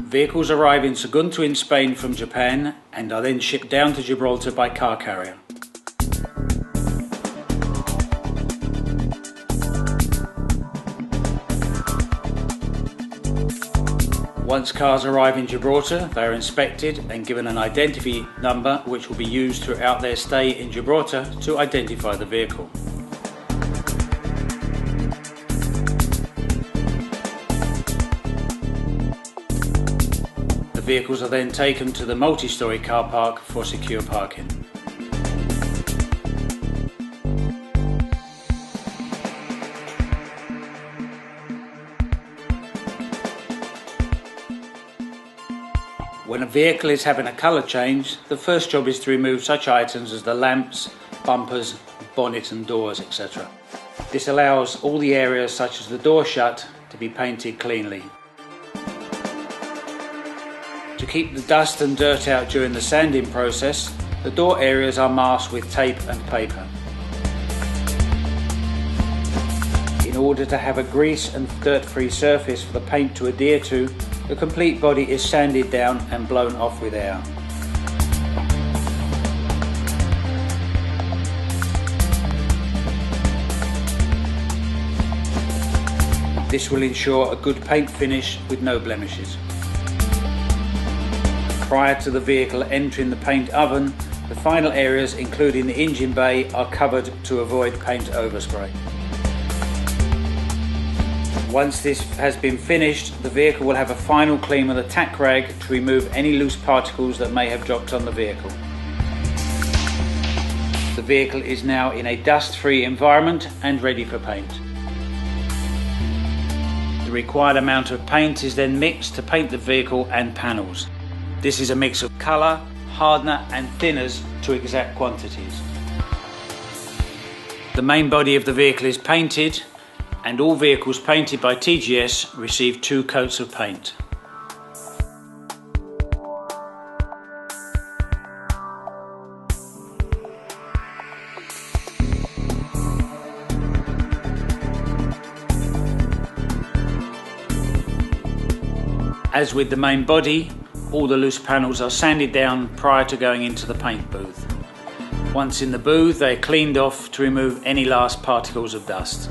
Vehicles arrive in Sagunto in Spain from Japan and are then shipped down to Gibraltar by car carrier. Once cars arrive in Gibraltar, they are inspected and given an identity number which will be used throughout their stay in Gibraltar to identify the vehicle. The vehicles are then taken to the multi-storey car park for secure parking. When a vehicle is having a colour change, the first job is to remove such items as the lamps, bumpers, bonnet and doors, etc. This allows all the areas such as the door shut to be painted cleanly. To keep the dust and dirt out during the sanding process, the door areas are masked with tape and paper. In order to have a grease and dirt-free surface for the paint to adhere to, the complete body is sanded down and blown off with air. This will ensure a good paint finish with no blemishes. Prior to the vehicle entering the paint oven, the final areas including the engine bay are covered to avoid paint overspray. Once this has been finished, the vehicle will have a final clean with a tack rag to remove any loose particles that may have dropped on the vehicle. The vehicle is now in a dust-free environment and ready for paint. The required amount of paint is then mixed to paint the vehicle and panels. This is a mix of colour, hardener and thinners to exact quantities. The main body of the vehicle is painted, and all vehicles painted by TGS receive 2 coats of paint. As with the main body, all the loose panels are sanded down prior to going into the paint booth. Once in the booth, they are cleaned off to remove any last particles of dust.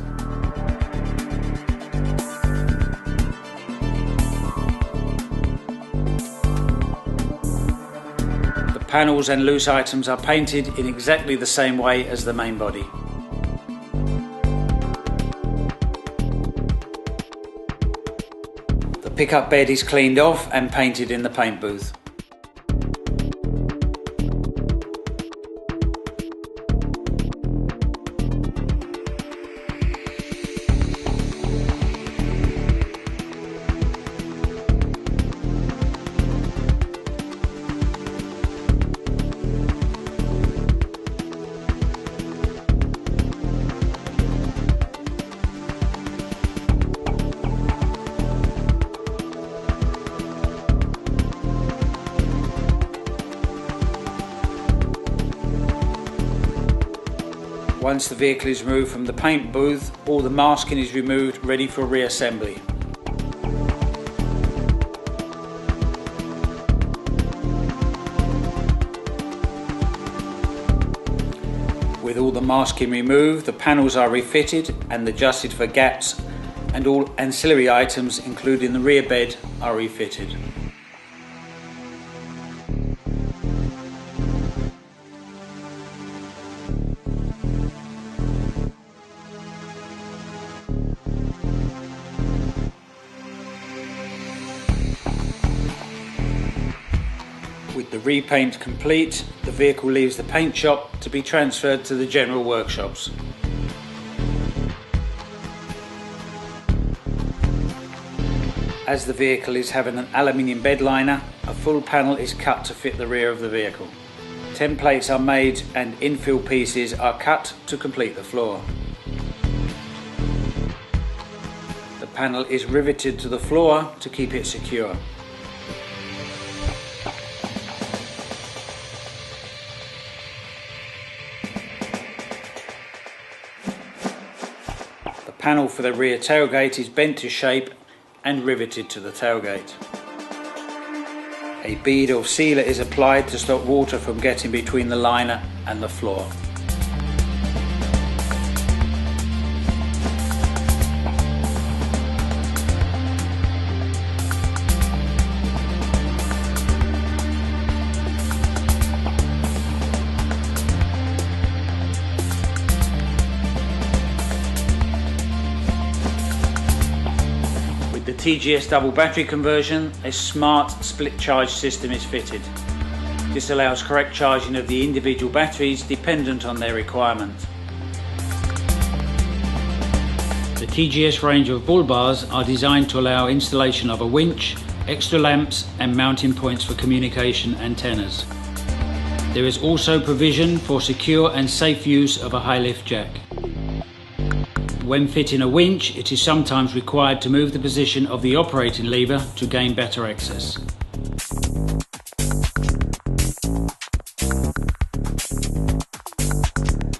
Panels and loose items are painted in exactly the same way as the main body. The pickup bed is cleaned off and painted in the paint booth. Once the vehicle is removed from the paint booth, all the masking is removed, ready for reassembly. With all the masking removed, the panels are refitted and adjusted for gaps, and all ancillary items, including the rear bed, are refitted. With the repaint complete, the vehicle leaves the paint shop to be transferred to the general workshops. As the vehicle is having an aluminium bed liner, a full panel is cut to fit the rear of the vehicle. Templates are made and infill pieces are cut to complete the floor. The panel is riveted to the floor to keep it secure. The panel for the rear tailgate is bent to shape and riveted to the tailgate. A bead or sealer is applied to stop water from getting between the liner and the floor. The TGS double battery conversion, a smart split charge system is fitted. This allows correct charging of the individual batteries dependent on their requirement. The TGS range of bull bars are designed to allow installation of a winch, extra lamps and mounting points for communication antennas. There is also provision for secure and safe use of a high lift jack. When fitting a winch, it is sometimes required to move the position of the operating lever to gain better access.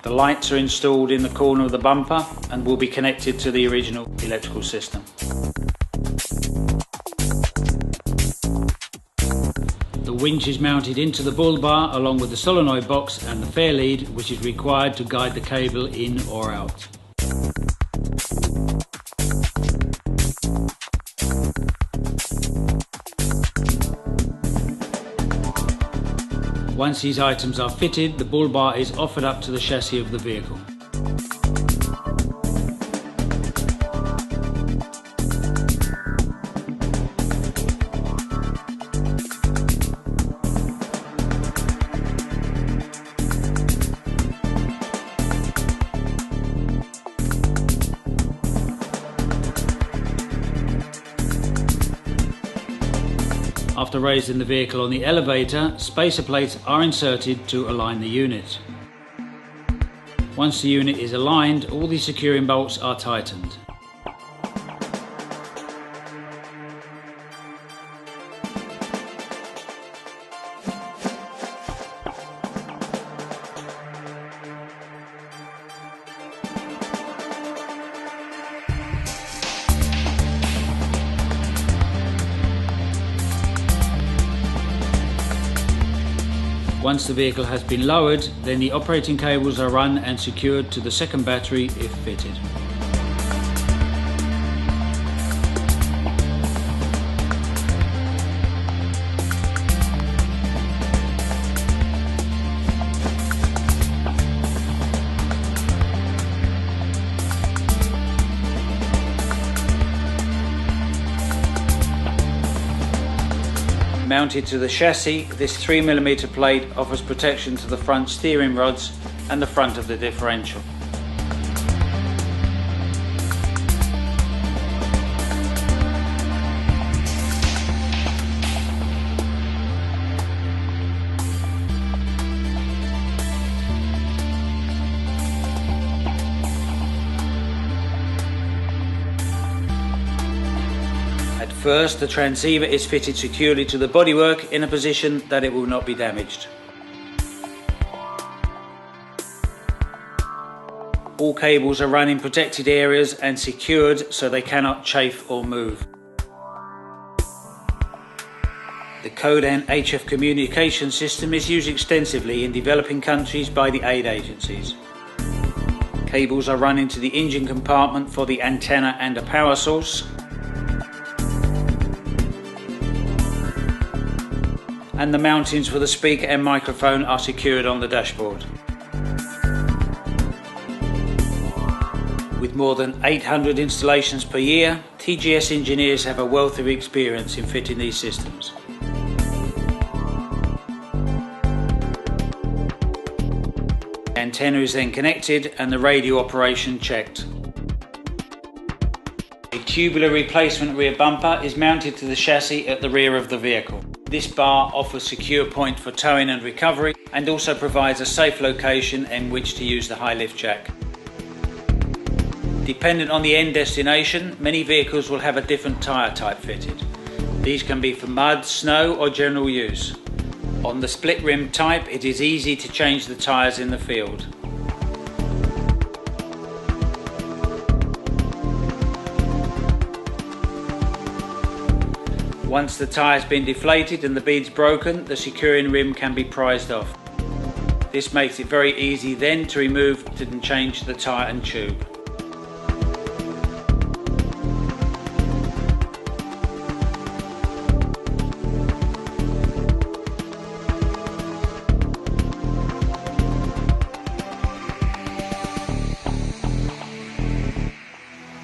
The lights are installed in the corner of the bumper and will be connected to the original electrical system. The winch is mounted into the bull bar along with the solenoid box and the fair lead, which is required to guide the cable in or out. Once these items are fitted, the bull bar is offered up to the chassis of the vehicle. After raising the vehicle on the elevator, spacer plates are inserted to align the unit. Once the unit is aligned, all the securing bolts are tightened. Once the vehicle has been lowered, then the operating cables are run and secured to the second battery if fitted. Mounted to the chassis, this 3mm plate offers protection to the front steering rods and the front of the differential. First, the transceiver is fitted securely to the bodywork in a position that it will not be damaged. All cables are run in protected areas and secured so they cannot chafe or move. The Codan HF communication system is used extensively in developing countries by the aid agencies. Cables are run into the engine compartment for the antenna and a power source. And the mountings for the speaker and microphone are secured on the dashboard. With more than 800 installations per year, TGS engineers have a wealth of experience in fitting these systems. The antenna is then connected and the radio operation checked. A tubular replacement rear bumper is mounted to the chassis at the rear of the vehicle. This bar offers secure point for towing and recovery and also provides a safe location in which to use the high lift jack. Dependent on the end destination, many vehicles will have a different tyre type fitted. These can be for mud, snow or general use. On the split rim type, it is easy to change the tyres in the field. Once the tyre has been deflated and the beads broken, the securing rim can be prized off. This makes it very easy then to remove and change the tyre and tube.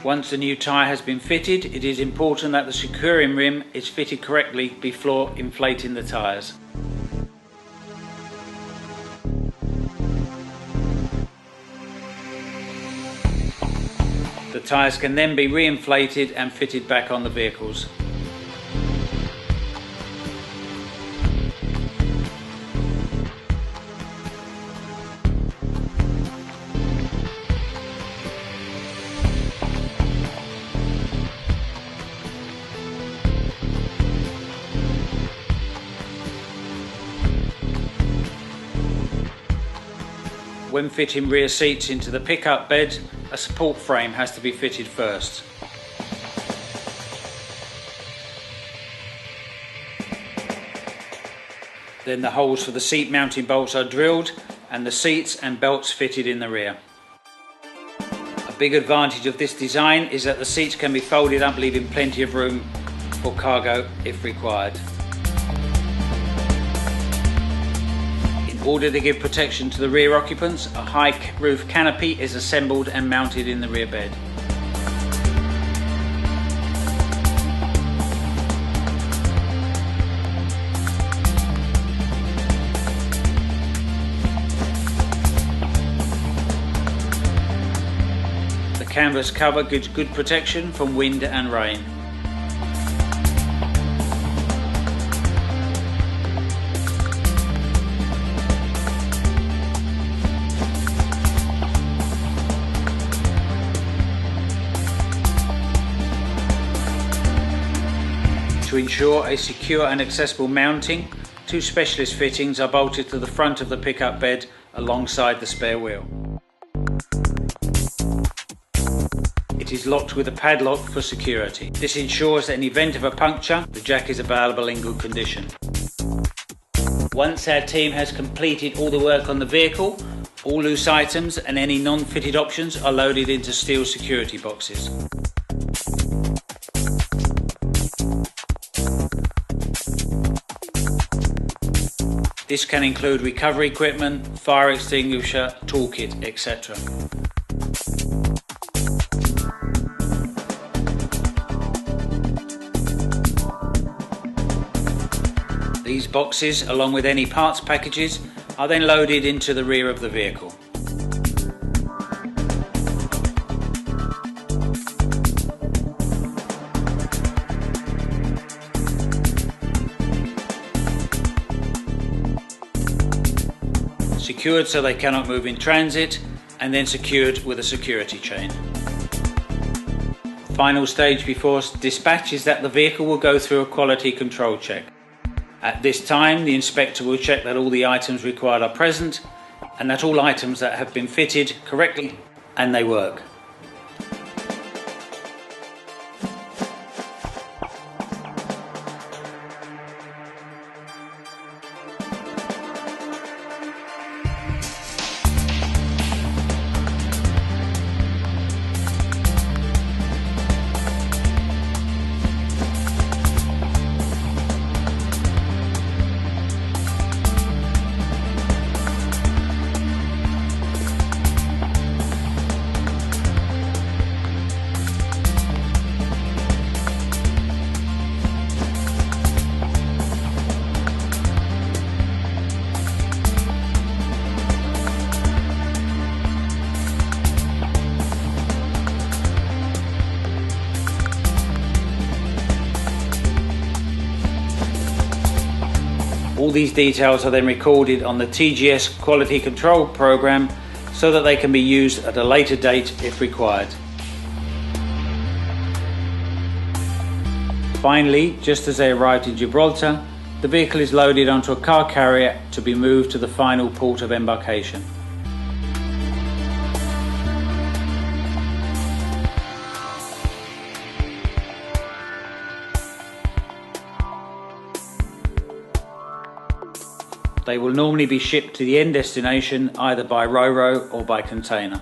Once the new tyre has been fitted, it is important that the securing rim is fitted correctly before inflating the tyres. The tyres can then be re-inflated and fitted back on the vehicles. When fitting rear seats into the pickup bed, a support frame has to be fitted first. Then the holes for the seat mounting bolts are drilled and the seats and belts fitted in the rear. A big advantage of this design is that the seats can be folded up, leaving plenty of room for cargo if required. In order to give protection to the rear occupants, a high roof canopy is assembled and mounted in the rear bed. The canvas cover gives good protection from wind and rain. To ensure a secure and accessible mounting, two specialist fittings are bolted to the front of the pickup bed alongside the spare wheel. It is locked with a padlock for security. This ensures that in the event of a puncture, the jack is available in good condition. Once our team has completed all the work on the vehicle, all loose items and any non-fitted options are loaded into steel security boxes. This can include recovery equipment, fire extinguisher, toolkit, etc. These boxes, along with any parts packages, are then loaded into the rear of the vehicle. Secured so they cannot move in transit, and then secured with a security chain. Final stage before dispatch is that the vehicle will go through a quality control check. At this time, the inspector will check that all the items required are present and that all items that have been fitted correctly and they work. All these details are then recorded on the TGS quality control program so that they can be used at a later date if required. Finally, just as they arrived in Gibraltar, the vehicle is loaded onto a car carrier to be moved to the final port of embarkation. They will normally be shipped to the end destination either by ro-ro or by container.